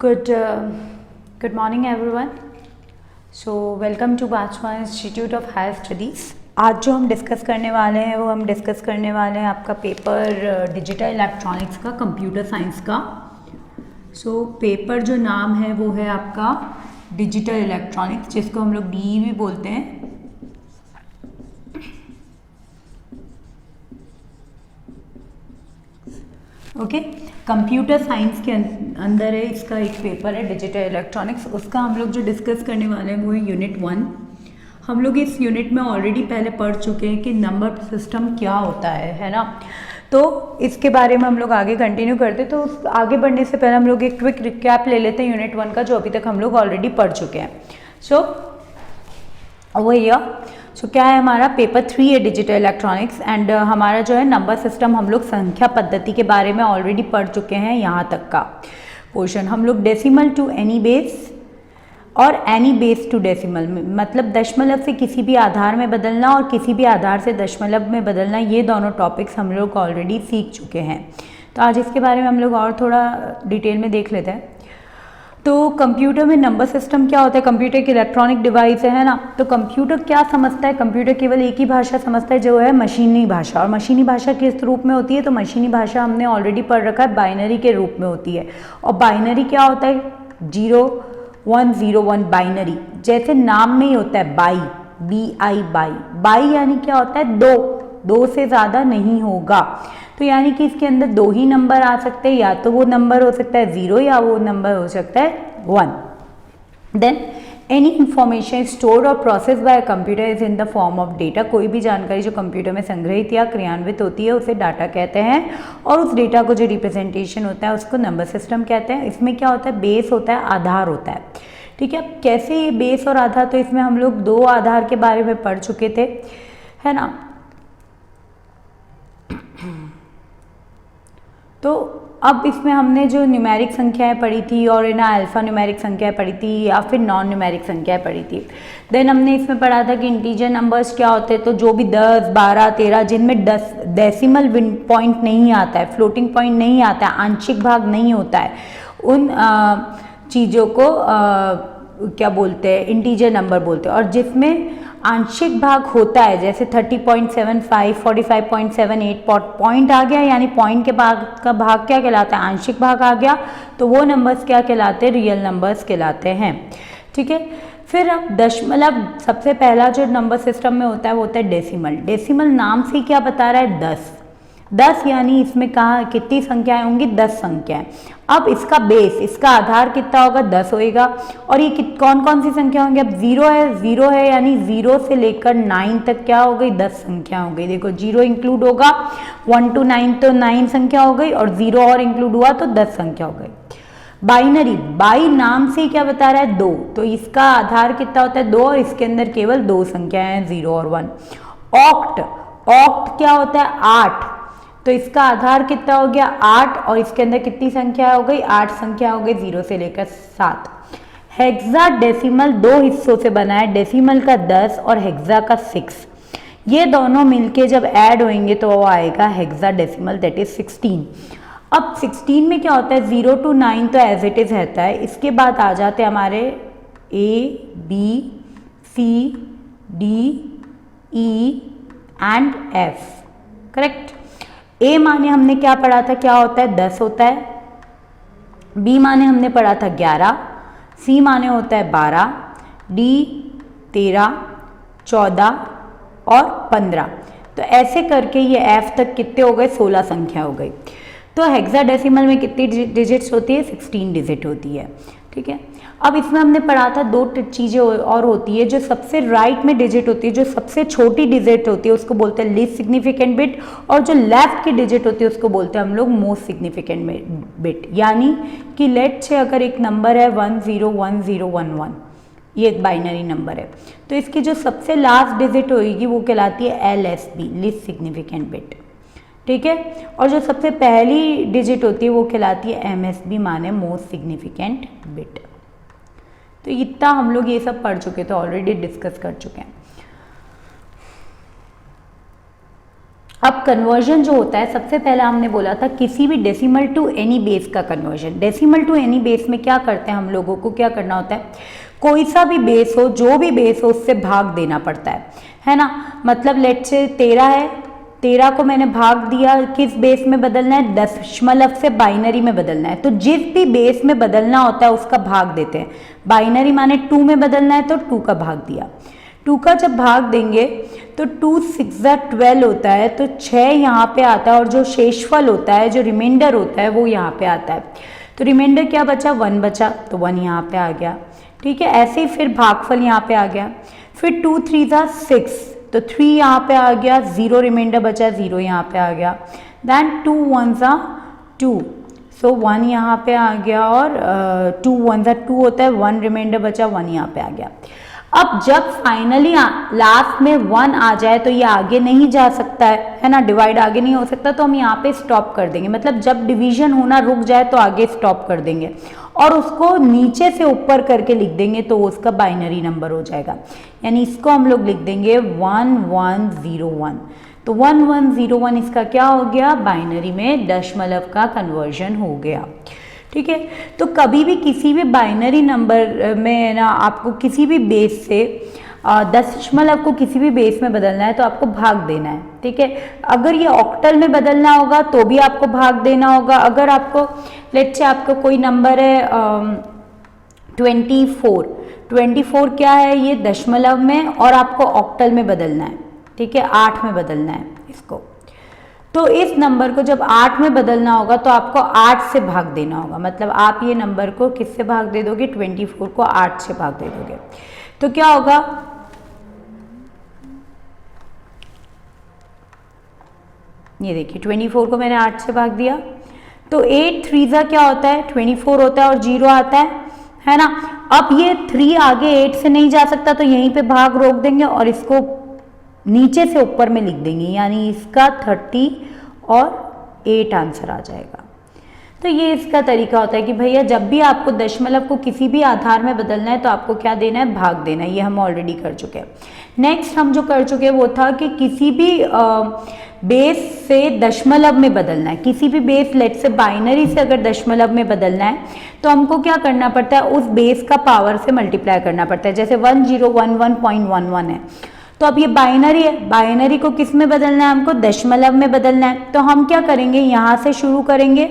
Good good morning everyone. So welcome to Bajwa Institute of Higher Studies. आज जो हम discuss करने वाले हैं वो हम डिस्कस करने वाले हैं आपका पेपर डिजिटल इलेक्ट्रॉनिक्स का, कंप्यूटर साइंस का. सो पेपर जो नाम है वो है आपका डिजिटल इलेक्ट्रॉनिक्स, जिसको हम लोग डी भी बोलते हैं. ओके, कंप्यूटर साइंस के अंदर है, इसका एक पेपर है डिजिटल इलेक्ट्रॉनिक्स. उसका हम लोग जो डिस्कस करने वाले हैं वो है यूनिट 1. हम लोग इस यूनिट में ऑलरेडी पहले पढ़ चुके हैं कि नंबर सिस्टम क्या होता है ना. तो इसके बारे में हम लोग आगे कंटिन्यू करते. तो आगे बढ़ने से पहले हम लोग एक क्विक रिकैप ले लेते हैं यूनिट 1 का, जो अभी तक हम लोग ऑलरेडी पढ़ चुके हैं. सो क्या है हमारा पेपर 3 है डिजिटल इलेक्ट्रॉनिक्स. एंड हमारा जो है नंबर सिस्टम, हम लोग संख्या पद्धति के बारे में ऑलरेडी पढ़ चुके हैं. यहाँ तक का पोर्शन हम लोग डेसिमल टू एनी बेस और एनी बेस टू डेसिमल में, मतलब दशमलव से किसी भी आधार में बदलना और किसी भी आधार से दशमलव में बदलना, ये दोनों टॉपिक्स हम लोग ऑलरेडी सीख चुके हैं. तो आज इसके बारे में हम लोग और थोड़ा डिटेल में देख लेते हैं. तो कंप्यूटर में नंबर सिस्टम क्या होता है? कंप्यूटर एक इलेक्ट्रॉनिक डिवाइस है ना. तो कंप्यूटर क्या समझता है? कंप्यूटर केवल एक ही भाषा समझता है, जो है मशीनी भाषा. और मशीनी भाषा किस रूप में होती है? तो मशीनी भाषा हमने ऑलरेडी पढ़ रखा है, बाइनरी के रूप में होती है. और बाइनरी क्या होता है? 0 1 0 1 बाइनरी, जैसे नाम में ही होता है बाई, BI बाई यानी क्या होता है? दो से ज़्यादा नहीं होगा. तो यानी कि इसके अंदर दो ही नंबर आ सकते हैं, या तो वो नंबर हो सकता है 0 या वो नंबर हो सकता है 1. देन एनी इंफॉर्मेशन स्टोर्ड और process by computer is in the form of data. कोई भी जानकारी जो कंप्यूटर में संग्रहित या क्रियान्वित होती है उसे डाटा कहते हैं. और उस डेटा को जो रिप्रेजेंटेशन होता है उसको नंबर सिस्टम कहते हैं. इसमें क्या होता है? बेस होता है, आधार होता है. ठीक है, कैसे ये बेस और आधार? तो इसमें हम लोग 2 आधार के बारे में पढ़ चुके थे, है ना. तो अब इसमें हमने जो न्यूमेरिक संख्याएं पढ़ी थी और ना अल्फा न्यूमेरिक संख्याएं पढ़ी थी या फिर नॉन न्यूमेरिक संख्याएं पढ़ी थी. देन हमने इसमें पढ़ा था कि इंटीजर नंबर्स क्या होते हैं. तो जो भी 10 12 13 जिनमें 10 डेसिमल पॉइंट नहीं आता है, फ्लोटिंग पॉइंट नहीं आता है, आंशिक भाग नहीं होता है, उन चीज़ों को क्या बोलते हैं? इंटीजर नंबर बोलते हैं. और जिसमें आंशिक भाग होता है, जैसे 30.75 45.78 पॉइंट आ गया, यानी पॉइंट के भाग का भाग क्या कहलाता है? आंशिक भाग आ गया. तो वो नंबर्स क्या कहलाते हैं? रियल नंबर्स कहलाते हैं. ठीक है, फिर अब दशमलव, सबसे पहला जो नंबर सिस्टम में होता है वो होता है डेसिमल. डेसिमल नाम से क्या बता रहा है? 10 यानी इसमें कहाँ कितनी संख्याएं होंगी? 10 संख्याएं. अब इसका बेस, इसका आधार कितना होगा? 10 होएगा. और ये कौन कौन सी संख्या होंगी? अब 0 है यानी 0 से लेकर 9 तक क्या हो गई? 10 संख्या हो गई. देखो 0 इंक्लूड होगा, 1 to 9 तो 9 संख्या हो गई, और 0 और इंक्लूड हुआ तो 10 संख्या हो गई. बाइनरी, बाई नाम से क्या बता रहा है? 2. तो इसका आधार कितना होता है? 2, और इसके अंदर केवल 2 संख्याएं हैं, 0 और 1. ऑक्ट क्या होता है? 8. तो इसका आधार कितना हो गया? 8, और इसके अंदर कितनी संख्या हो गई? 8 संख्या हो गई, 0 से लेकर 7. हेक्सा डेसिमल 2 हिस्सों से बना है, डेसिमल का 10 और हेक्सा का 6. ये दोनों मिलके जब ऐड होंगे तो वो आएगा हेक्सा डेसिमल, दैट इज 16. अब 16 में क्या होता है? 0 to 9 तो एज इट इज रहता है. इसके बाद आ जाते हैं हमारे A, B, C, D, E and F. Correct. A माने हमने क्या पढ़ा था? क्या होता है? 10 होता है. B माने हमने पढ़ा था 11. C माने होता है 12. D 13, 14 और 15. तो ऐसे करके ये F तक कितने हो गए? 16 संख्या हो गई. तो हेक्साडेसिमल में कितनी डिजिट्स होती है? 16 डिजिट होती है. ठीक है, अब इसमें हमने पढ़ा था 2 चीज़ें और होती है. जो सबसे राइट में डिजिट होती है, जो सबसे छोटी डिजिट होती है, उसको बोलते हैं लीस्ट सिग्निफिकेंट बिट. और जो लेफ्ट की डिजिट होती है उसको बोलते हैं हम लोग मोस्ट सिग्निफिकेंट बिट. यानी कि लेट से अगर एक नंबर है 101011, ये एक बाइनरी नंबर है, तो इसकी जो सबसे लास्ट डिजिट होगी वो कहलाती है LSB, लीस्ट सिग्निफिकेंट बिट. ठीक है, और जो सबसे पहली डिजिट होती है वो कहलाती है MSB, माने मोस्ट सिग्निफिकेंट बिट. तो इतना हम लोग ये सब पढ़ चुके थे, ऑलरेडी डिस्कस कर चुके हैं. अब कन्वर्जन जो होता है, सबसे पहला हमने बोला था किसी भी डेसिमल टू एनी बेस का conversion. Decimal to any base में क्या करते हैं हम लोगों को, क्या करना होता है, कोई सा भी बेस हो, जो भी बेस हो, उससे भाग देना पड़ता है ना। मतलब लेट से 13 है, 13 को मैंने भाग दिया, किस बेस में बदलना है, दशमलव से बाइनरी में बदलना है। तो जिस भी बेस में बदलना होता है उसका भाग देते हैं। बाइनरी माने 2 में बदलना है तो 2 का भाग दिया। 2 का जब भाग देंगे तो 2 6 12 होता है, तो 6 यहाँ पे आता है, और जो शेषफल होता है, जो रिमाइंडर होता है, वो यहाँ पे आता है। तो रिमाइंडर क्या बचा, 1 बचा, तो 1 यहाँ पे आ गया। ठीक है, ऐसे ही फिर भागफल यहाँ पे आ गया। फिर 2 3 6, तो 3 यहाँ पे आ गया, 0 रिमाइंडर बचा, 0 यहाँ पे आ गया। देन 2 1 2, सो 1 यहाँ पे आ गया, और 2 1 2 होता है, 1 रिमाइंडर बचा, 1 यहाँ पे आ गया। अब जब फाइनली लास्ट में 1 आ जाए तो ये आगे नहीं जा सकता है ना, डिवाइड आगे नहीं हो सकता, तो हम यहाँ पे स्टॉप कर देंगे। मतलब जब डिवीजन होना रुक जाए तो आगे स्टॉप कर देंगे, और उसको नीचे से ऊपर करके लिख देंगे, तो उसका बाइनरी नंबर हो जाएगा। यानी इसको हम लोग लिख देंगे 1101। तो 1101 इसका क्या हो गया, बाइनरी में दशमलव का कन्वर्जन हो गया। ठीक है, तो कभी भी किसी भी बाइनरी नंबर में ना आपको किसी भी बेस से दशमलव को किसी भी बेस में बदलना है तो आपको भाग देना है। ठीक है, अगर ये ऑक्टल में बदलना होगा तो भी आपको भाग देना होगा। अगर आपको लेट्स से आपका कोई नंबर है 24 क्या है, ये दशमलव में, और आपको ऑक्टल में बदलना है। ठीक है, 8 में बदलना है इसको। तो इस नंबर को जब 8 में बदलना होगा तो आपको 8 से भाग देना होगा। मतलब आप ये नंबर को किससे भाग दे दोगे, 24 को 8 से भाग दे दोगे। तो क्या होगा, ये देखिए 24 को मैंने 8 से भाग दिया, तो 8 3 क्या होता है, 24 होता है, और 0 आता है ना। अब ये 3 आगे 8 से नहीं जा सकता, तो यहीं पे भाग रोक देंगे और इसको नीचे से ऊपर में लिख देंगे, यानी इसका 30 और 8 आंसर आ जाएगा। तो ये इसका तरीका होता है कि भैया जब भी आपको दशमलव को किसी भी आधार में बदलना है तो आपको क्या देना है, भाग देना है। ये हम ऑलरेडी कर चुके हैं। नेक्स्ट हम जो कर चुके हैं वो था कि किसी भी बेस से दशमलव में बदलना है। किसी भी बेस लेट से बाइनरी से अगर दशमलव में बदलना है तो हमको क्या करना पड़ता है, उस बेस का पावर से मल्टीप्लाई करना पड़ता है। जैसे 1011.11 है, तो अब ये बाइनरी है, बाइनरी को किस में बदलना है, हमको दशमलव में बदलना है। तो हम क्या करेंगे, यहाँ से शुरू करेंगे,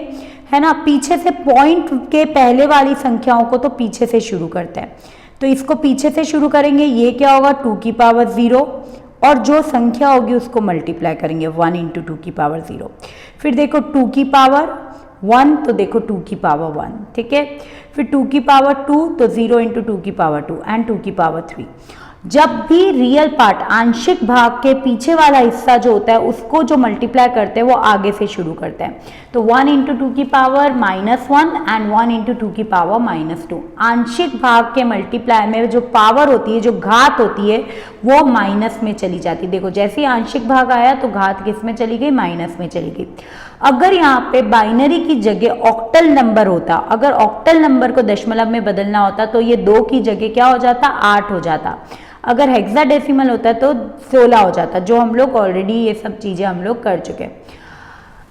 है ना, पीछे से पॉइंट के पहले वाली संख्याओं को तो पीछे से शुरू करते हैं। तो इसको पीछे से शुरू करेंगे, ये क्या होगा 2 की पावर 0, और जो संख्या होगी उसको मल्टीप्लाई करेंगे 1 × 2 की पावर 0। फिर देखो 2 की पावर 1, तो देखो 2 की पावर 1, ठीक है। फिर 2 की पावर 2, तो 0 × 2 की पावर 2 एंड 2 की पावर 3। जब भी रियल पार्ट आंशिक भाग के पीछे वाला हिस्सा जो होता है उसको जो मल्टीप्लाई करते हैं वो आगे से शुरू करते हैं। तो 1 × 2 की पावर -1 एंड 1 × 2 की पावर -2। आंशिक भाग के मल्टीप्लाई में जो पावर होती है, जो घात होती है, वो माइनस में चली जाती है। देखो जैसे ही आंशिक भाग आया तो घात किस में चली गई, माइनस में चली गई। अगर यहाँ पे बाइनरी की जगह ऑक्टल नंबर होता, अगर ऑक्टल नंबर को दशमलव में बदलना होता तो ये 2 की जगह क्या हो जाता, 8 हो जाता। अगर हेक्साडेसिमल होता तो 16 हो जाता, जो हम लोग ऑलरेडी ये सब चीज़ें हम लोग कर चुके हैं।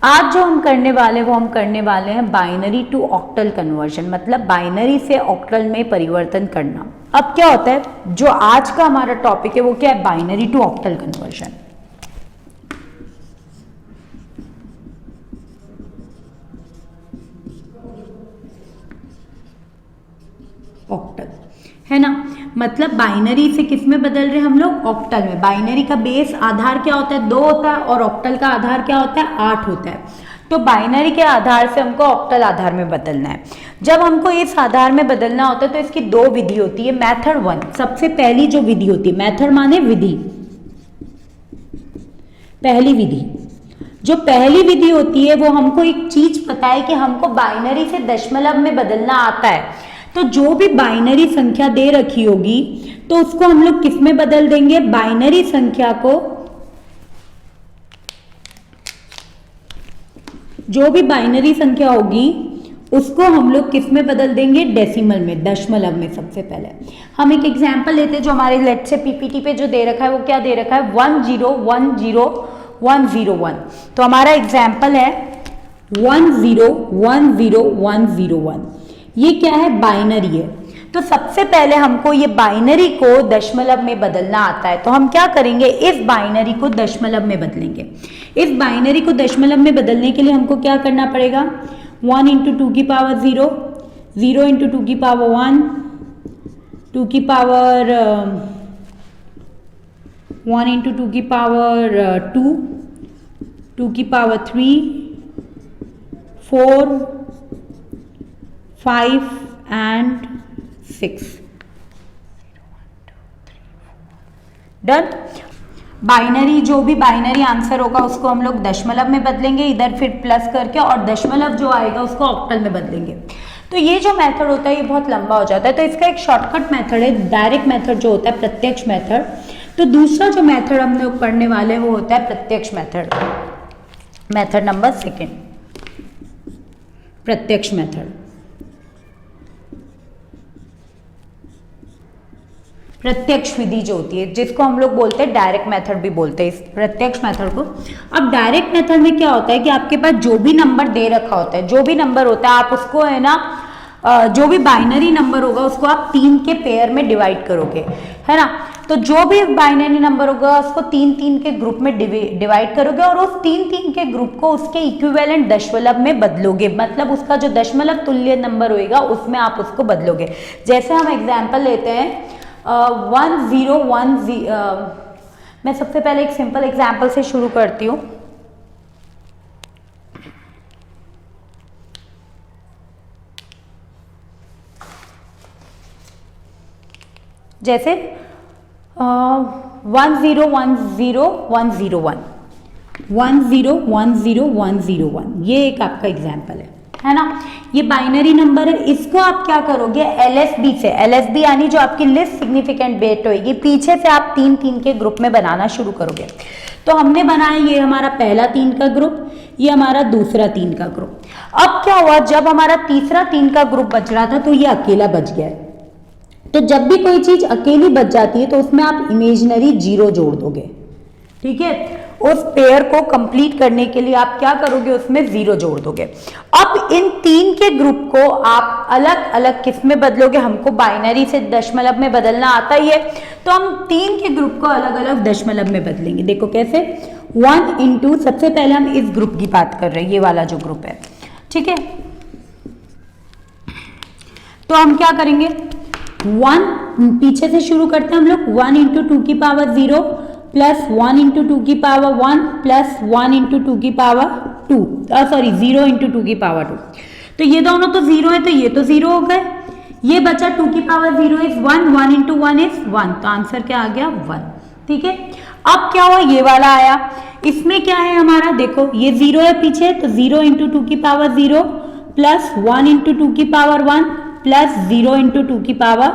आज जो हम करने वाले वो हम करने वाले हैं बाइनरी टू ऑक्टल कन्वर्जन, मतलब बाइनरी से ऑक्टल में परिवर्तन करना। अब क्या होता है, जो आज का हमारा टॉपिक है वो क्या है, binary to octal conversion. Octal है ना, मतलब बाइनरी से किस में बदल रहे हैं हम लोग, ऑक्टल में। बाइनरी का बेस आधार क्या होता है, 2 होता है, और ऑक्टल का आधार क्या होता है, 8 होता है। तो बाइनरी के आधार से हमको ऑक्टल आधार में बदलना है। जब हमको इस आधार में बदलना होता है तो इसकी 2 विधि होती है। मेथड 1, सबसे पहली जो विधि होती है, मेथड माने विधि, पहली विधि। जो पहली विधि होती है वो हमको एक चीज पता है कि हमको बाइनरी से दशमलव में बदलना आता है। तो जो भी बाइनरी संख्या दे रखी होगी तो उसको हम लोग किस में बदल देंगे, बाइनरी संख्या को, जो भी बाइनरी संख्या होगी उसको हम लोग किस में बदल देंगे, डेसिमल में, दशमलव में। सबसे पहले हम एक एग्जांपल लेते हैं जो हमारे लेट से पीपीटी पे जो दे रखा है वो क्या दे रखा है, 1010 101। तो हमारा एग्जाम्पल है 1010101। ये क्या है? बाइनरी है। तो सबसे पहले हमको ये बाइनरी को दशमलव में बदलना आता है। तो हम क्या करेंगे? इस बाइनरी को दशमलव में बदलेंगे। इस बाइनरी को दशमलव में बदलने के लिए हमको क्या करना पड़ेगा? 1 इंटू 2 की पावर 0, 0 इंटू 2 की पावर 1, 2 की पावर 1 इंटू 2 की पावर 2, 2 की पावर 3, 4, 5 एंड 6। डन। बाइनरी, जो भी बाइनरी आंसर होगा उसको हम लोग दशमलव में बदलेंगे इधर, फिर प्लस करके, और दशमलव जो आएगा उसको ऑक्टल में बदलेंगे। तो ये जो मेथड होता है ये बहुत लंबा हो जाता है, तो इसका एक शॉर्टकट मेथड है डायरेक्ट मेथड जो होता है, प्रत्यक्ष मेथड। तो दूसरा जो मेथड हम लोग पढ़ने वाले हैं वो होता है प्रत्यक्ष मेथड, मेथड नंबर 2, प्रत्यक्ष मेथड। प्रत्यक्ष विधि जो होती है, जिसको हम लोग बोलते हैं डायरेक्ट मेथड भी बोलते हैं इस प्रत्यक्ष मेथड को। अब डायरेक्ट मेथड में क्या होता है कि आपके पास जो भी नंबर दे रखा होता है, जो भी नंबर होता है, आप उसको है ना, जो भी बाइनरी नंबर होगा उसको आप 3 के पेयर में डिवाइड करोगे, है ना। तो जो भी बाइनरी नंबर होगा उसको 3-3 के ग्रुप में डिवाइड करोगे, और उस 3-3 के ग्रुप को उसके इक्विवेलेंट दशमलव में बदलोगे, मतलब उसका जो दशमलव तुल्य नंबर होएगा उसमें आप उसको बदलोगे। जैसे हम एग्जाम्पल लेते हैं 1010। मैं सबसे पहले एक सिंपल एग्जाम्पल से शुरू करती हूँ। जैसे 1010101, 1010101, ये एक आपका एग्जाम्पल है ना। ये बाइनरी नंबर है, इसको आप क्या करोगे? LSB से, LSB यानी जो आपकी लिस्ट सिग्निफिकेंट बिट होगी, पीछे से आप 3-3 के ग्रुप में बनाना शुरू करोगे। तो हमने बनाया, ये हमारा पहला 3 का ग्रुप, ये हमारा दूसरा 3 का ग्रुप। अब क्या हुआ? जब हमारा तीसरा 3 का ग्रुप बच रहा था तो ये अकेला बच गया। तो जब भी कोई चीज अकेली बच जाती है तो उसमें आप इमेजिनरी 0 जोड़ दोगे, ठीक है। उस पेयर को कंप्लीट करने के लिए आप क्या करोगे? उसमें 0 जोड़ दोगे। अब इन 3 के ग्रुप को आप अलग अलग किस में बदलोगे? हमको बाइनरी से दशमलव में बदलना आता ही है, तो हम 3 के ग्रुप को अलग अलग दशमलव में बदलेंगे। देखो कैसे? 1 इंटू, सबसे पहले हम इस ग्रुप की बात कर रहे हैं, ये वाला जो ग्रुप है, ठीक है। तो हम क्या करेंगे? 1 पीछे से शुरू करते हैं हम लोग। 1 इंटू 2 की पावर 0 प्लस 1 इंटू 2 की पावर 1 प्लस 1 इंटू 2 की पावर 2, सॉरी 0 इंटू 2 की पावर 2। तो ये दोनों तो 0 है, तो ये तो 0 हो गए। ये बचा 2 की पावर 0 इज 1, 1 इंटू 1 इज 1, तो आंसर क्या आ गया? 1, ठीक है। अब क्या हुआ? ये वाला आया, इसमें क्या है हमारा? देखो ये 0 है पीछे, तो 0 इंटू 2 की पावर 0 प्लस 1 इंटू 2 की पावर 1 प्लस 0 इंटू 2 की पावर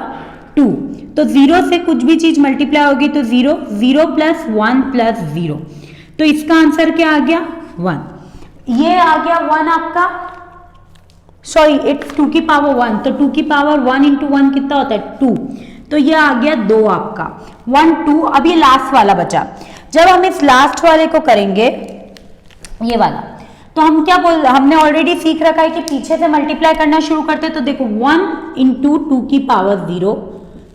2। तो 0 से कुछ भी चीज मल्टीप्लाई होगी तो 0, 0 प्लस 1 प्लस 0, तो इसका आंसर क्या आ गया? 1। ये आ गया 1 आपका, सॉरी इट्स 2 की पावर 1, तो 2 की पावर 1 इंटू 1 कितना होता है? 2, तो ये आ गया 2 आपका, 1 2। अब ये लास्ट वाला बचा। जब हम इस लास्ट वाले को करेंगे, ये वाला, तो हम क्या हमने ऑलरेडी सीख रखा है कि पीछे से मल्टीप्लाई करना शुरू करते हैं। तो देखो 1 इंटू 2 की पावर 0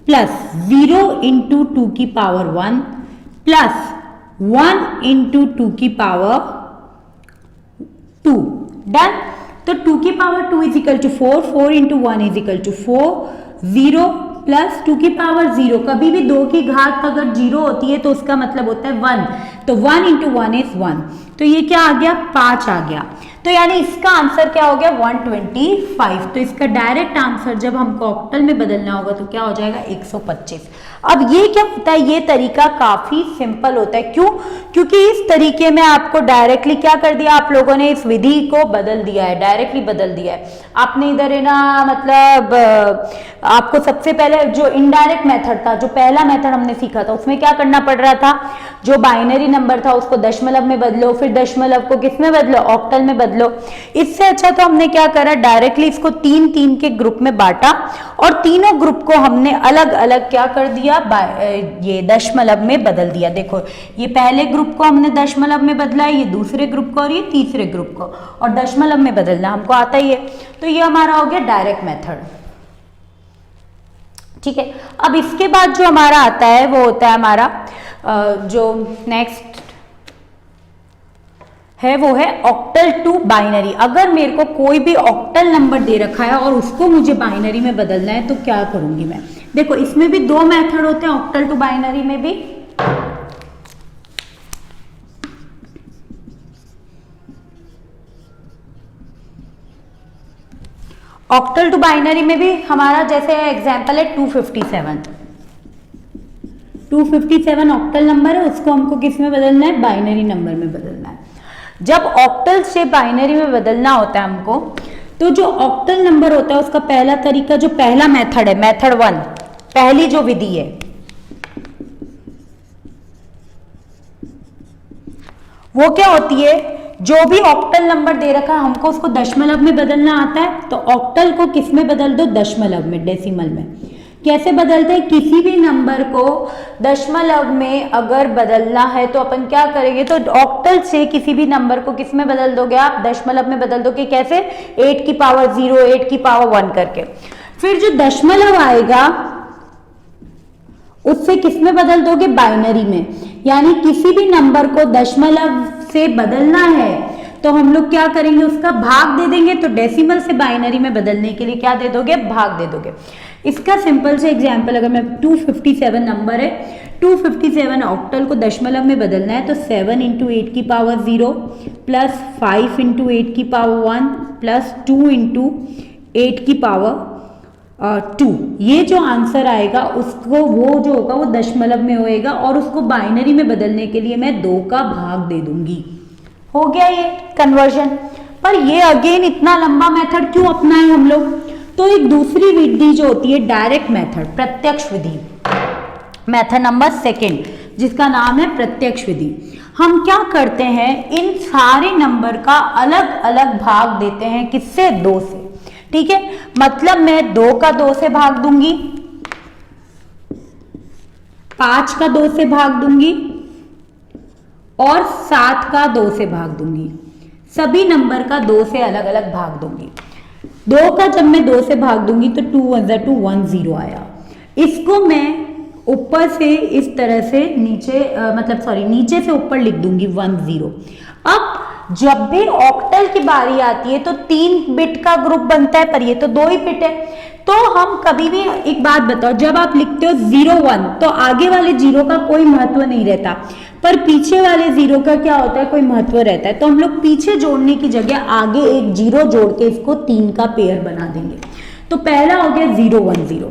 प्लस 0 इंटू 2 की पावर 1 प्लस 1 इंटू 2 की पावर 2। डन। तो 2 की power 2 is equal to 4, 4 into 1 is equal to 4, 0 plus 2 की पावर 0। कभी भी 2 की घात अगर 0 होती है तो उसका मतलब होता है 1, तो 1 इंटू 1 इज 1, तो ये क्या आ गया? 5 आ गया। तो यानी इसका आंसर क्या हो गया? 125। तो इसका डायरेक्ट आंसर जब हमको ऑक्टल में बदलना होगा तो क्या हो जाएगा? 125। अब ये क्या होता है? ये तरीका काफी सिंपल होता है। क्यों? क्योंकि इस तरीके में आपको डायरेक्टली क्या कर दिया आप लोगों ने? इस विधि को बदल दिया है, डायरेक्टली बदल दिया है आपने। इधर है ना, मतलब आपको सबसे पहले जो इनडायरेक्ट मेथड था, जो पहला मेथड हमने सीखा था, उसमें क्या करना पड़ रहा था? जो बाइनरी नंबर था उसको दशमलव में बदलो, फिर दशमलव को किस में बदलो? ऑक्टल में बदलो। इससे अच्छा तो हमने क्या करा? डायरेक्टली इसको 3-3 के ग्रुप में बांटा और तीनों ग्रुप को हमने अलग अलग क्या कर दिया? दिया, ये दशमलव में बदल दिया। देखो ये पहले ग्रुप को हमने दशमलव में बदला है, ये दूसरे ग्रुप को और ये तीसरे ग्रुप को, और दशमलव में बदलना हमको आता ही है। तो ये हमारा हो गया डायरेक्ट मेथड। ठीक है, अब इसके बाद जो हमारा आता है वो होता है हमारा जो नेक्स्ट है वो है ऑक्टल टू बाइनरी। अगर मेरे को कोई भी ऑक्टल नंबर दे रखा है और उसको मुझे बाइनरी में बदलना है तो क्या करूंगी मैं। देखो इसमें भी दो मेथड होते हैं, ऑक्टल टू बाइनरी में भी। ऑक्टल टू बाइनरी में भी हमारा जैसे एग्जांपल है 257। 257 ऑक्टल नंबर है, उसको हमको किस में बदलना है, बाइनरी नंबर में बदलना है। जब ऑक्टल से बाइनरी में बदलना होता है हमको, तो जो ऑक्टल नंबर होता है उसका पहला तरीका, जो पहला मेथड है, मेथड 1, पहली जो विधि है वो क्या होती है, जो भी ऑक्टल नंबर दे रखा है हमको उसको दशमलव में बदलना आता है, तो ऑक्टल को किस में बदल दो, दशमलव में, डेसिमल में। कैसे बदलते हैं, किसी भी नंबर को दशमलव में अगर बदलना है तो अपन क्या करेंगे, तो ऑक्टल से किसी भी नंबर को किस में बदल दोगे आप, दशमलव में बदल दोगे। कैसे, 8 की पावर 0, 8 की पावर 1 करके। फिर जो दशमलव आएगा उससे किस में बदल दोगे, बाइनरी में। यानी किसी भी नंबर को दशमलव से बदलना है तो हम लोग क्या करेंगे, उसका भाग दे देंगे। तो डेसिमल से बाइनरी में बदलने के लिए क्या दे दोगे, भाग दे दोगे। इसका सिंपल से एग्जांपल, अगर मैं 257 नंबर है, 257 ऑक्टल को दशमलव में बदलना है तो 7 इंटू 8 की पावर 0 प्लस 5 इंटू 8 की पावर 1 प्लस 2 इंटू 8 की पावर 2। ये जो आंसर आएगा उसको वो जो होगा वो दशमलव में होएगा, और उसको बाइनरी में बदलने के लिए मैं 2 का भाग दे दूंगी। हो गया ये कन्वर्जन। पर ये अगेन इतना लंबा मेथड क्यों अपनाएं हम लोग, तो एक दूसरी विधि जो होती है डायरेक्ट मेथड, प्रत्यक्ष विधि, मेथड नंबर 2, जिसका नाम है प्रत्यक्ष विधि। हम क्या करते हैं, इन सारे नंबर का अलग अलग भाग देते हैं, किससे, 2 से। ठीक है, मतलब मैं 2 का 2 से भाग दूंगी, 5 का 2 से भाग दूंगी और 7 का 2 से भाग दूंगी। सभी नंबर का 2 से अलग अलग भाग दूंगी। 2 का जब मैं 2 से भाग दूंगी तो 2 1 ज़ा 2 1 0 आया। इसको मैं ऊपर से इस तरह से नीचे से ऊपर लिख दूंगी 1 0। अब जब भी ऑक्टल की बारी आती है तो 3 बिट का ग्रुप बनता है, पर ये तो 2 ही बिट है। तो हम कभी भी, एक बात बताओ, जब आप लिखते हो 0 1 तो आगे वाले 0 का कोई महत्व नहीं रहता, पर पीछे वाले 0 का क्या होता है, कोई महत्व रहता है। तो हम लोग पीछे जोड़ने की जगह आगे एक 0 जोड़ के इसको 3 का पेयर बना देंगे। तो पहला हो गया 0 1 0।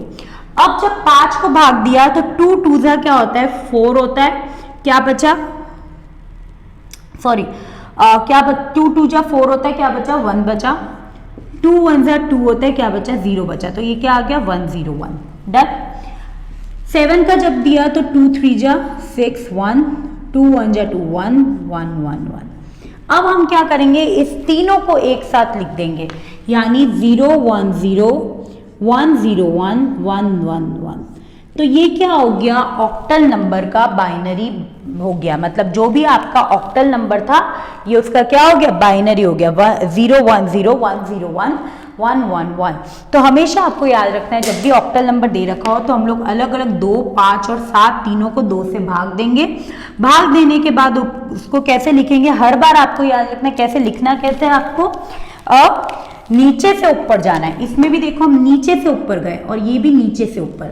अब जब 5 को भाग दिया तो 2 2 ज़ा क्या होता है, 4 होता है। क्या बचा, सॉरी, 2 2 ज़ा 4 होता है, क्या बचा, 1 बचा। 2 1 ज़ा 2 होता है, क्या बचा, 0 बचा। तो ये क्या आ गया, 1 0 1। डन। 7 का जब दिया तो 2 3 ज़ा 6 1, 2 1 ज़ा 2 1 1 1 1। अब हम क्या करेंगे, इस तीनों को एक साथ लिख देंगे, यानी 0 1 0 1 0 1 1 1 1। तो ये क्या हो गया, ऑक्टल नंबर का बाइनरी हो गया। मतलब जो भी आपका ऑक्टल नंबर था ये उसका क्या हो गया, बाइनरी हो गया। 0 1 0 1 0 1 1 1 1। तो हमेशा आपको याद रखना है, जब भी ऑक्टल नंबर दे रखा हो तो हम लोग अलग अलग 2 5 और 7 तीनों को 2 से भाग देंगे। भाग देने के बाद उसको कैसे लिखेंगे, हर बार आपको याद रखना है कैसे लिखना, कैसे आपको अब नीचे से ऊपर जाना है। इसमें भी देखो हम नीचे से ऊपर गए और ये भी नीचे से ऊपर।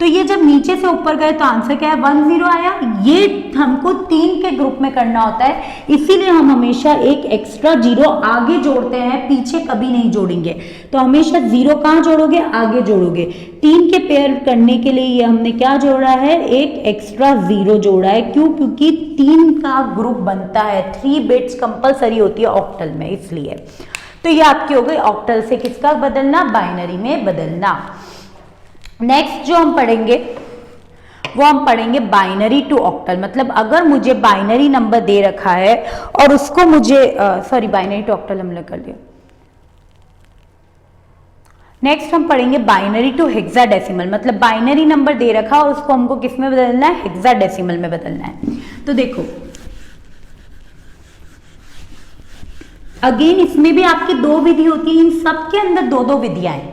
तो ये जब नीचे से ऊपर गए तो आंसर क्या है, 1 0 आया। ये हमको 3 के ग्रुप में करना होता है, इसीलिए हम हमेशा एक एक्स्ट्रा 0 आगे जोड़ते हैं, पीछे कभी नहीं जोड़ेंगे। तो हमेशा 0 कहाँ जोड़ोगे, आगे जोड़ोगे। 3 के पेयर करने के लिए ये हमने क्या जोड़ा है, एक एक्स्ट्रा 0 जोड़ा है। क्यों, क्योंकि 3 का ग्रुप बनता है, 3 बिट्स कंपलसरी होती है ऑक्टल में, इसलिए। तो ये आपकी हो गई ऑक्टल से किसका बदलना, बाइनरी में बदलना। नेक्स्ट जो हम पढ़ेंगे वो हम पढ़ेंगे बाइनरी टू ऑक्टल। मतलब अगर मुझे बाइनरी नंबर दे रखा है और उसको मुझे बाइनरी टू ऑक्टल हमने कर लिया। नेक्स्ट हम पढ़ेंगे बाइनरी टू हेक्साडेसिमल, मतलब बाइनरी नंबर दे रखा और उसको हमको किस में बदलना है, हेक्साडेसिमल में बदलना है। तो देखो अगेन इसमें भी आपकी दो विधि होती है, इन सब के अंदर दो दो विधियां हैं।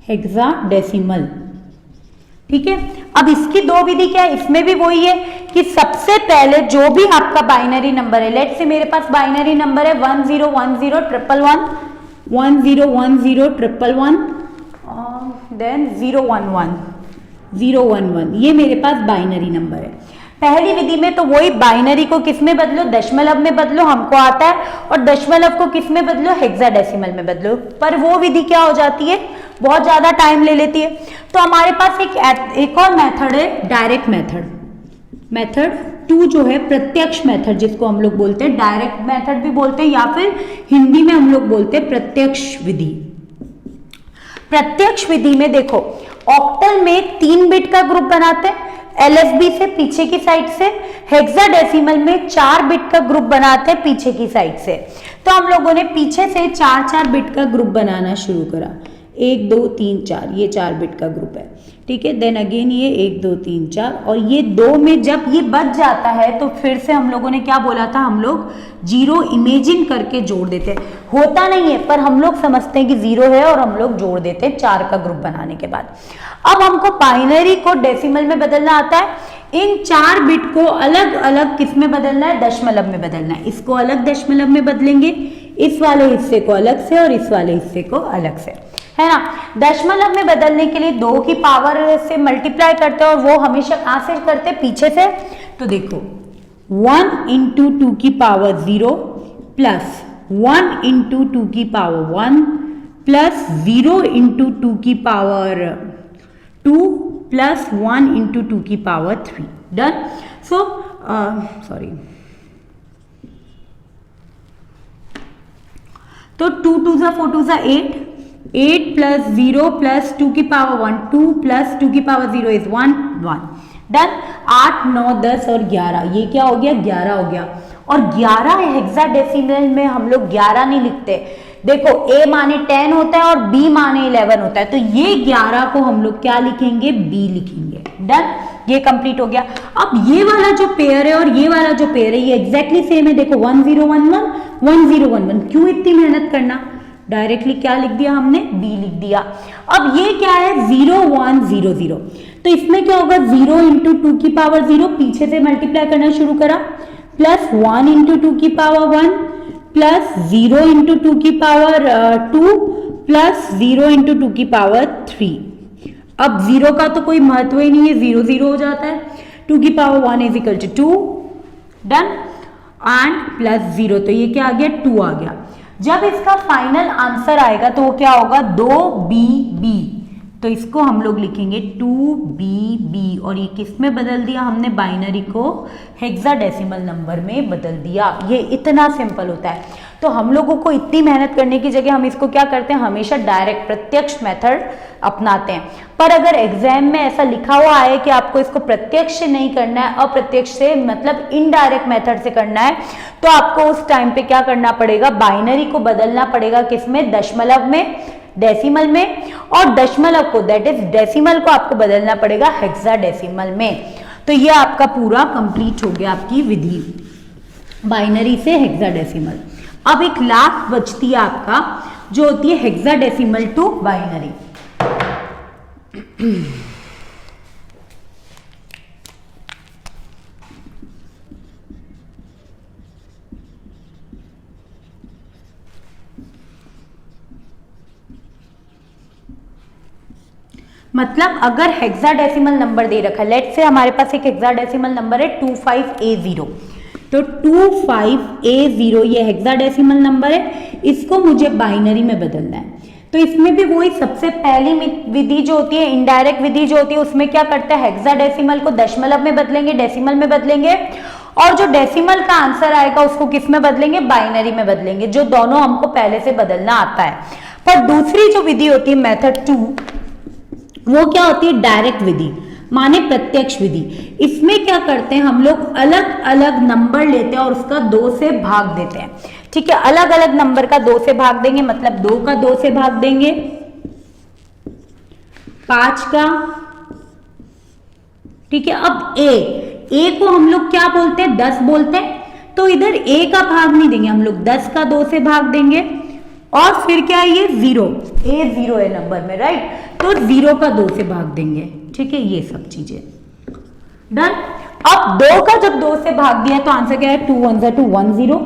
हेक्साडेसिमल, ठीक है। अब इसकी दो विधि क्या है, इसमें भी वही है कि सबसे पहले जो भी आपका बाइनरी नंबर है, लेट्स से मेरे पास बाइनरी नंबर है 10101111 10101111 देन 011 ये मेरे पास बाइनरी नंबर है। पहली विधि में तो वही बाइनरी को किस में बदलो, दशमलव में बदलो, हमको आता है, और दशमलव को किस में बदलो, हेक्साडेसिमल में बदलो। पर वो विधि क्या हो जाती है, बहुत ज्यादा टाइम ले लेती है। तो हमारे पास एक और मेथड है, डायरेक्ट मेथड, मेथड 2 जो है प्रत्यक्ष मेथड, जिसको हम लोग बोलते हैं डायरेक्ट मेथड भी बोलते हैं, या फिर हिंदी में हम लोग बोलते हैं प्रत्यक्ष विधि। प्रत्यक्ष विधि में देखो ऑक्टल में 3 बिट का ग्रुप बनाते हैं LSB से पीछे की साइड से, हेक्साडेसिमल में 4 बिट का ग्रुप बनाते हैं पीछे की साइड से। तो हम लोगों ने पीछे से 4-4 बिट का ग्रुप बनाना शुरू करा, 1 2 3 4, ये 4 बिट का ग्रुप है, ठीक है। देन अगेन ये 1 2 3 4, और ये 2 में जब ये बच जाता है तो फिर से हम लोगों ने क्या बोला था, हम लोग 0 इमेजिन करके जोड़ देते हैं। होता नहीं है पर हम लोग समझते हैं कि 0 है और हम लोग जोड़ देते हैं 4 का ग्रुप बनाने के बाद। अब हमको बाइनरी को डेसिमल में बदलना आता है, इन 4 बिट को अलग अलग किस में बदलना है, दशमलव में बदलना है। इसको अलग दशमलव में बदलेंगे, इस वाले हिस्से को अलग से और इस वाले हिस्से को अलग से, है ना। दशमलव में बदलने के लिए 2 की पावर से मल्टीप्लाई करते हैं, और वो हमेशा कहां से करते हैं, पीछे से। तो देखो 1 × 2 की पावर 0 प्लस 1 × 2 की पावर 1 प्लस 0 × 2 की पावर 2 प्लस 1 × 2 की पावर 3, डन। सो सॉरी, तो 2 2 ज़ा 4 2 ज़ा 8, 8 प्लस 0 प्लस 2 की पावर 1, 2 प्लस 2 की पावर 0 इज 1 1, डन। 8 9 10 और 11, ये क्या हो गया, 11 हो गया। और 11 हेक्साडेसिमल में हम लोग 11 नहीं लिखते, देखो A माने 10 होता है और B माने 11 होता है, तो ये 11 को हम लोग क्या लिखेंगे, B लिखेंगे, डन। ये कंप्लीट हो गया। अब ये वाला जो पेयर है और ये वाला जो पेयर है ये एग्जैक्टली सेम है, देखो 1011 1011, क्यों इतनी मेहनत करना, डायरेक्टली क्या लिख दिया हमने, B लिख दिया। अब ये क्या है, 0 1 0 0, तो इसमें क्या होगा, 0 × 2 की पावर 0, पीछे से मल्टीप्लाई करना शुरू करा, प्लस 1 × 2 की पावर 1 प्लस 0 × 2 की पावर 2 प्लस 0 × 2 की पावर 3। अब 0 का तो कोई महत्व ही नहीं है, 0 0 हो जाता है, 2 की power 1 is equal to 2, done, and plus 0, तो ये क्या आ गया, 2 आ गया। जब इसका फाइनल आंसर आएगा तो वो क्या होगा, 2BB, तो इसको हम लोग लिखेंगे 2BB, और ये किस में बदल दिया हमने, बाइनरी को हेक्साडेसिमल नंबर में बदल दिया। ये इतना सिंपल होता है। तो हम लोगों को इतनी मेहनत करने की जगह हम इसको क्या करते हैं, हमेशा डायरेक्ट प्रत्यक्ष मेथड अपनाते हैं। पर अगर एग्जाम में ऐसा लिखा हुआ है कि आपको इसको प्रत्यक्ष से नहीं करना है, अप्रत्यक्ष से मतलब इनडायरेक्ट मेथड से करना है, तो आपको उस टाइम पे क्या करना पड़ेगा, बाइनरी को बदलना पड़ेगा किसमें, दशमलव में, डेसिमल में, और दशमलव को दैट इज डेसिमल को आपको बदलना पड़ेगा हेक्साडेसिमल में। तो ये आपका पूरा कंप्लीट हो गया आपकी विधि बाइनरी से हेक्साडेसिमल। अब एक लास्ट बचती है आपका जो होती है हेक्साडेसिमल टू बाइनरी। मतलब अगर हेक्साडेसिमल नंबर दे रखा है, लेट्स से हमारे पास एक हेक्साडेसिमल नंबर है 25A0, तो 25A0 ये हेक्साडेसिमल नंबर है, इसको मुझे बाइनरी में बदलना है। तो इसमें भी वही सबसे पहली विधि जो होती है, इनडायरेक्ट विधि जो होती है, उसमें क्या करते हैं, हेक्साडेसिमल को दशमलव में बदलेंगे, डेसिमल में बदलेंगे, और जो डेसिमल का आंसर आएगा उसको किस में बदलेंगे, बाइनरी में बदलेंगे, जो दोनों हमको पहले से बदलना आता है। पर दूसरी जो विधि होती है मेथड 2, वो क्या होती है, डायरेक्ट विधि। माने प्रत्यक्ष विधि। इसमें क्या करते हैं हम लोग, अलग अलग नंबर लेते हैं और उसका 2 से भाग देते हैं। ठीक है, अलग अलग नंबर का 2 से भाग देंगे, मतलब 2 का 2 से भाग देंगे, 5 का। ठीक है, अब ए को हम लोग क्या बोलते हैं, 10 बोलते हैं, तो इधर ए का भाग नहीं देंगे हम लोग, 10 का 2 से भाग देंगे। और फिर क्या है, ये 0, ए 0 है नंबर में, राइट, तो 0 का 2 से भाग देंगे। ठीक है, ये सब चीजें डन। अब 2 का जब 2 से भाग दिया तो आंसर क्या है, 2 1 2 1 0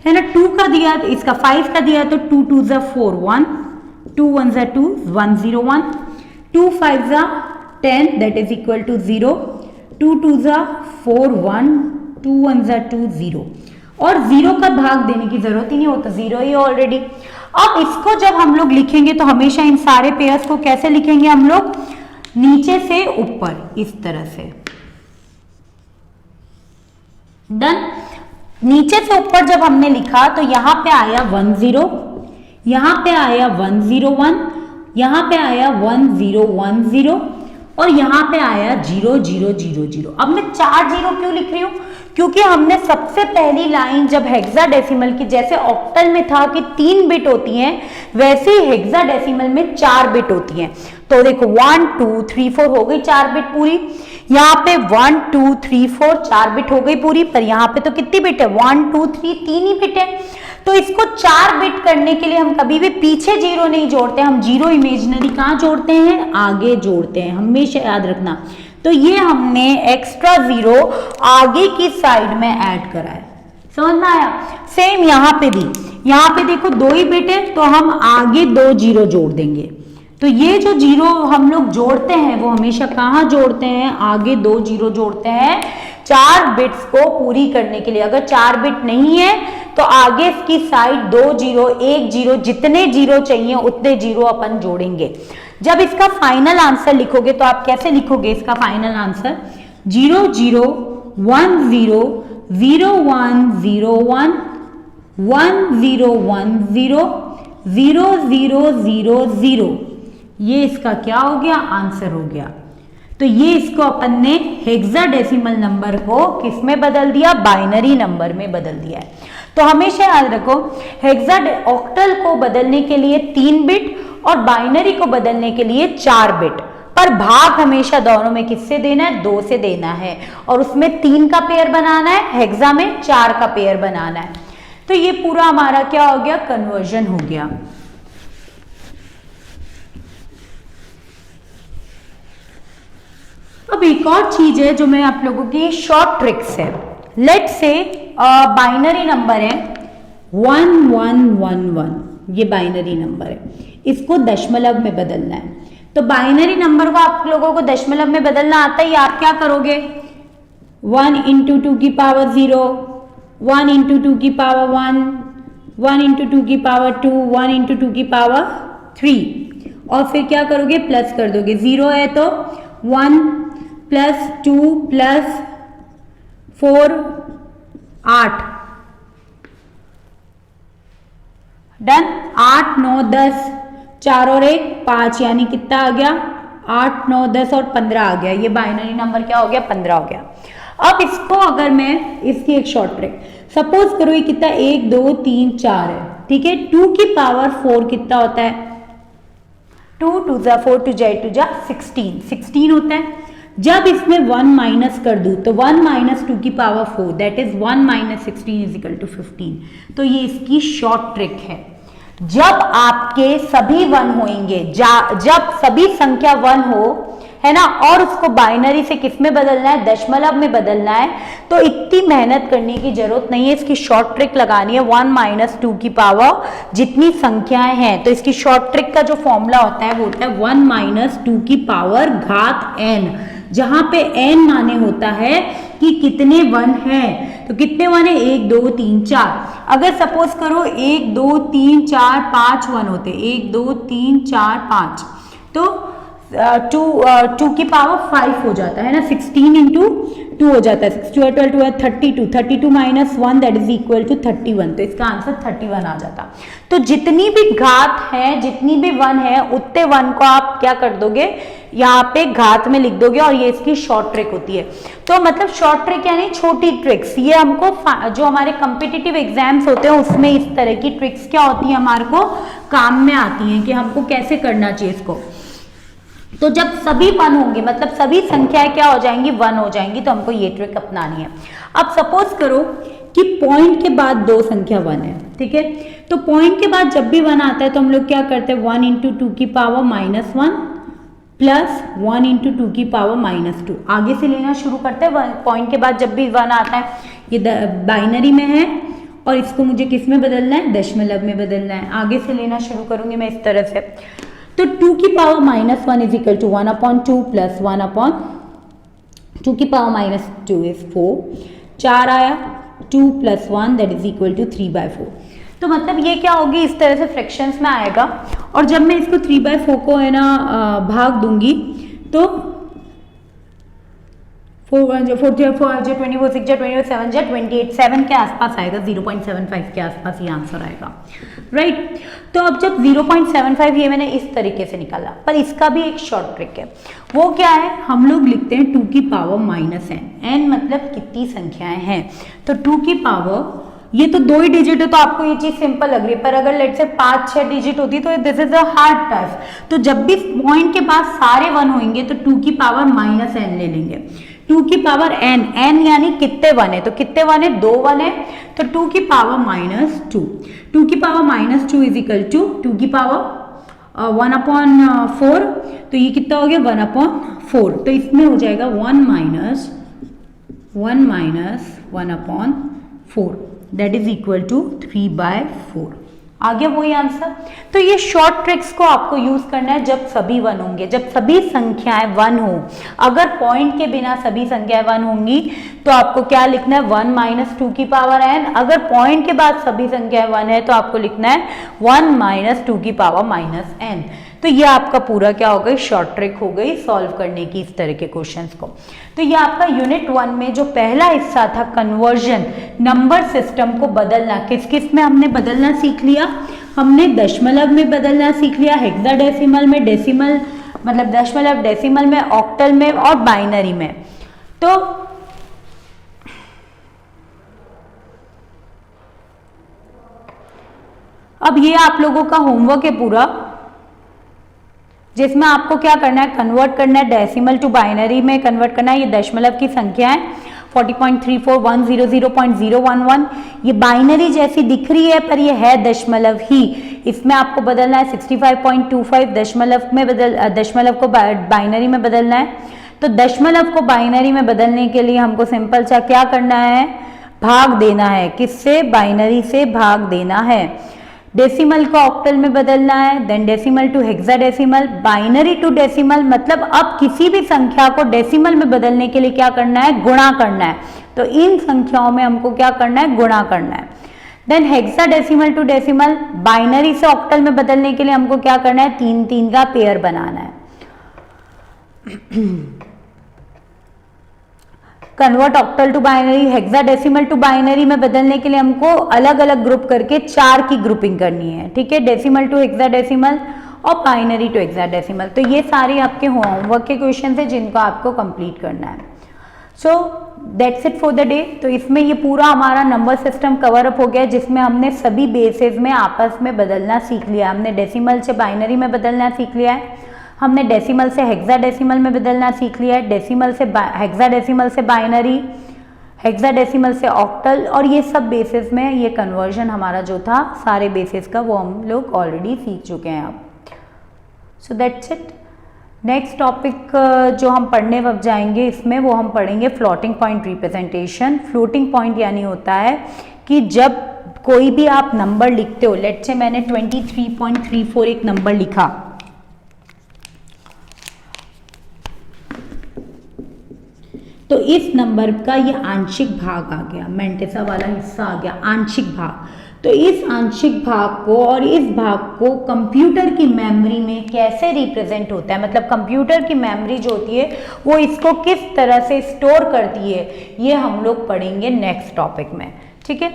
है ना। 2 का दिया तो इसका 5 का दिया तो 2 2 4 1, 2 1 2 1 0 1, 2 5 10 दैट इज इक्वल टू 0, 2 2 4 1, 2 1 2 0, और 0 का भाग देने की जरूरत ही नहीं होता, 0 ही ऑलरेडी। अब इसको जब हम लोग लिखेंगे तो हमेशा इन सारे पेयर्स को कैसे लिखेंगे हम लोग, नीचे से ऊपर, इस तरह से। डन। नीचे से ऊपर जब हमने लिखा तो यहां पे आया 1 0, यहां पे आया 1 0 1, यहां पे आया 1 0 1 0, और यहां पे आया 0 0 0 0। अब मैं 4 0 क्यों लिख रही हूं, क्योंकि हमने सबसे पहली लाइन जब हेक्साडेसिमल की, जैसे ऑक्टल में था कि 3 बिट होती हैं, वैसे ही हेक्साडेसिमल में 4 बिट होती हैं। तो देखो 1 2 3 4 हो गई 4 बिट पूरी, यहाँ पे 1 2 3 4 4 बिट हो गई पूरी, पर यहाँ पे तो कितनी बिट है, 1 2 3 3 ही बिट है। तो इसको 4 बिट करने के लिए हम कभी भी पीछे 0 नहीं जोड़ते, हम 0 इमेजिनरी कहाँ जोड़ते हैं, आगे जोड़ते हैं, हमेशा याद रखना। तो ये हमने एक्स्ट्रा 0 आगे की साइड में ऐड करा है, समझ में आया। सेम यहाँ पे भी, यहाँ पे देखो 2 ही बिट है तो हम आगे 2 0 जोड़ देंगे। तो ये जो 0 हम लोग जोड़ते हैं वो हमेशा कहाँ जोड़ते हैं, आगे 2 0 जोड़ते हैं 4 बिट्स को पूरी करने के लिए। अगर 4 बिट नहीं है तो आगे इसकी साइड 2 0 1 0, जितने 0 चाहिए उतने 0 अपन जोड़ेंगे। जब इसका फाइनल आंसर लिखोगे तो आप कैसे लिखोगे इसका फाइनल आंसर, 0 0 1 0 0 1 0 1 1 0 1 0 0 0 0 0, ये इसका क्या हो गया, आंसर हो गया। तो ये इसको अपन ने हेक्साडेसिमल नंबर को किस में बदल दिया, बाइनरी नंबर में बदल दिया है। तो हमेशा याद रखो, ऑक्टल को बदलने के लिए 3 बिट और बाइनरी को बदलने के लिए 4 बिट, पर भाग हमेशा दोनों में किससे देना है, 2 से देना है, और उसमें 3 का पेयर बनाना है, हेक्सा में 4 का पेयर बनाना है। तो ये पूरा हमारा क्या हो गया, कन्वर्जन हो गया। अब एक और चीज है जो मैं आप लोगों की शॉर्ट ट्रिक्स है। लेट से बाइनरी नंबर है 1 1 1 1, ये बाइनरी नंबर है, इसको दशमलव में बदलना है। तो बाइनरी नंबर को आप लोगों को दशमलव में बदलना आता है, आप क्या करोगे, 1 × 2 की पावर 0, 1 × 2 की पावर 1, 1 × 2 की पावर 2, 1 × 2 की पावर 3, और फिर क्या करोगे, प्लस कर दोगे। 0 है तो 1 + 2 + 4 8, डन। 8 9 10, 4 और 1 5, यानी कितना आ गया, 8 9 10 और 15 आ गया। ये बाइनरी नंबर क्या हो गया, 15 हो गया। अब इसको अगर मैं, इसकी एक शॉर्ट ट्रिक, सपोज करो ये कितना 1 2 3 4 है, ठीक है। 2 की पावर 4 कितना होता है, 2 2 4 2 2 16 होता है। जब इसमें 1 माइनस कर दूं तो 1 - 2 की पावर 4 दैट इज 1 - 16 = 15। तो ये इसकी शॉर्ट ट्रिक है। जब आपके सभी 1 होंगे, जब सभी संख्या 1 हो, है ना, और उसको बाइनरी से किस में बदलना है, दशमलव में बदलना है, तो इतनी मेहनत करने की जरूरत नहीं है। इसकी शॉर्ट ट्रिक लगानी है 1 - 2 की पावर जितनी संख्याएं हैं, तो इसकी शॉर्ट ट्रिक का जो फॉर्मूला होता है वो होता है 1 - 2 की पावर घात n, जहां पे n माने होता है कि कितने 1 हैं। तो कितने 1 है, 1 2 3 4। अगर सपोज करो 1 2 3 4 5 1 होते, 1 2 3 4 5, तो टू की पावर 5 हो जाता है ना, 16 इंटू 2 हो जाता है, 6 2 12 2 32, 32 minus 1 that is equal to 31, तो इसका आंसर 31 आ जाता। तो जितनी भी घात है, जितनी भी 1 है, उतने 1 को आप क्या कर दोगे, यहाँ पे घात में लिख दोगे, और ये इसकी शॉर्ट ट्रिक होती है। तो मतलब शॉर्ट ट्रिक यानी छोटी ट्रिक्स, ये हमको जो हमारे कॉम्पिटिटिव एग्जाम्स होते हैं उसमें इस तरह की ट्रिक्स क्या होती है, हमारे को काम में आती हैं कि हमको कैसे करना चाहिए इसको। तो जब सभी 1 होंगे, मतलब सभी संख्याएं क्या हो जाएंगी, 1 हो जाएंगी, तो हमको ये ट्रिक अपनानी है। अब सपोज करो कि पॉइंट के बाद 2 संख्या 1 है, ठीक है, तो पॉइंट के बाद जब भी 1 आता है तो हम लोग क्या करते हैं, 1 इंटू 2 की पावर -1 प्लस 1 इंटू 2 की पावर -2, आगे से लेना शुरू करते हैं। पॉइंट के बाद जब भी 1 आता है, ये बाइनरी में है और इसको मुझे किस में बदलना है, दशमलव में बदलना है, आगे से लेना शुरू करूंगी मैं इस तरह से। तो 2 की power -1 is equal to 1/2 plus 1/2 की पावर -2 इज 4, 4 आया, 2 plus 1 that is equal to 3/4। तो मतलब ये क्या होगी, इस तरह से फ्रैक्शंस में आएगा, और जब मैं इसको 3/4 को है ना भाग दूंगी तो 4 1 4 4 4 24 6 24 7 28 7 के आसपास आएगा, 0.75 के आसपास ये आंसर आएगा, राइट। तो अब जब 0.75 ये मैंने इस तरीके से निकाला, पर इसका भी एक शॉर्ट ट्रिक है, वो क्या है, हम लोग लिखते हैं 2 की पावर -n, n मतलब कितनी संख्याएं हैं, तो 2 की पावर, ये तो 2 ही डिजिट है तो आपको ये चीज सिंपल लग रही है, पर अगर लेट से 5-6 डिजिट होती तो this is a hard task. तो जब भी पॉइंट के बाद सारे 1 होंगे तो 2 की पावर -n ले लेंगे, 2 की पावर n यानी कितने 1 है, तो कितने 1 है, 2 1 है, तो 2 की पावर -2, 2 की पावर -2 इज इक्वल टू 2 की पावर 1/4, तो ये कितना हो गया 1/4, तो इसमें हो जाएगा 1 minus 1/4 that is equal to 3/4, आ गया वही आंसर। तो ये शॉर्ट ट्रिक्स को आपको यूज करना है जब सभी 1 होंगे, जब सभी संख्याएं 1 हो। अगर पॉइंट के बिना सभी संख्याएं 1 होंगी तो आपको क्या लिखना है, 1 माइनस 2 की पावर n, अगर पॉइंट के बाद सभी संख्याएं 1 है तो आपको लिखना है 1 माइनस 2 की पावर -n। तो ये आपका पूरा क्या हो गई, शॉर्ट ट्रिक हो गई सॉल्व करने की इस तरह के क्वेश्चंस को। तो ये आपका यूनिट 1 में जो पहला हिस्सा था कन्वर्जन, नंबर सिस्टम को बदलना, किस किस में हमने बदलना सीख लिया, हमने दशमलव में बदलना सीख लिया, हेक्साडेसिमल में, डेसिमल मतलब दशमलव, डेसिमल में, ऑक्टल में और बाइनरी में। तो अब ये आप लोगों का होमवर्क है पूरा, जिसमें आपको क्या करना है, कन्वर्ट करना है, डेसिमल टू बाइनरी में कन्वर्ट करना है। ये दशमलव की संख्या है 40.34100.011, ये बाइनरी जैसी दिख रही है पर ये है दशमलव ही, इसमें आपको बदलना है 65.25, दशमलव को बाइनरी में बदलना है। तो दशमलव को बाइनरी में बदलने के लिए हमको सिंपल सा क्या करना है, भाग देना है, किससे, बाइनरी से भाग देना है। डेसिमल को ऑक्टल में बदलना है, then decimal to hexadecimal, binary to decimal, मतलब अब किसी भी संख्या को डेसिमल में बदलने के लिए क्या करना है, गुणा करना है। तो इन संख्याओं में हमको क्या करना है, गुणा करना है। Then hexadecimal to decimal, binary से ऑक्टल में बदलने के लिए हमको क्या करना है, 3-3 का पेयर बनाना है। Convert octal to binary, hexadecimal to binary में बदलने के लिए हमको अलग अलग ग्रुप करके 4 की ग्रुपिंग करनी है, ठीक है, डेसिमल टू हेक्साडेसिमल और बाइनरी टू हेक्साडेसिमल। तो ये सारे आपके होमवर्क के क्वेश्चन है जिनको आपको कंप्लीट करना है। So that's it for the day. तो इसमें ये पूरा हमारा नंबर सिस्टम कवर अप हो गया, जिसमें हमने सभी बेसिस में आपस में बदलना सीख लिया। हमने डेसिमल से बाइनरी में बदलना सीख लिया है, हमने डेसिमल से हेक्साडेसिमल में बदलना सीख लिया है, डेसिमल से हेक्साडेसिमल से बाइनरी, हेक्साडेसिमल से ऑक्टल, और ये सब बेसिस में ये कन्वर्जन हमारा जो था सारे बेसिस का वो हम लोग ऑलरेडी सीख चुके हैं अब। So that's it. Next topic जो हम पढ़ने अब जाएंगे इसमें वो हम पढ़ेंगे floating point representation. Floating point यानी होता है कि जब कोई भी आप नंबर लिखते हो, लेट्स से मैंने 23.34 एक नंबर लिखा, तो इस नंबर का ये आंशिक भाग आ गया, मेंटेसा वाला हिस्सा आ गया, आंशिक भाग। तो इस आंशिक भाग को और इस भाग को कंप्यूटर की मेमोरी में कैसे रिप्रेजेंट होता है, मतलब कंप्यूटर की मेमोरी जो होती है वो इसको किस तरह से स्टोर करती है, ये हम लोग पढ़ेंगे नेक्स्ट टॉपिक में। ठीक है।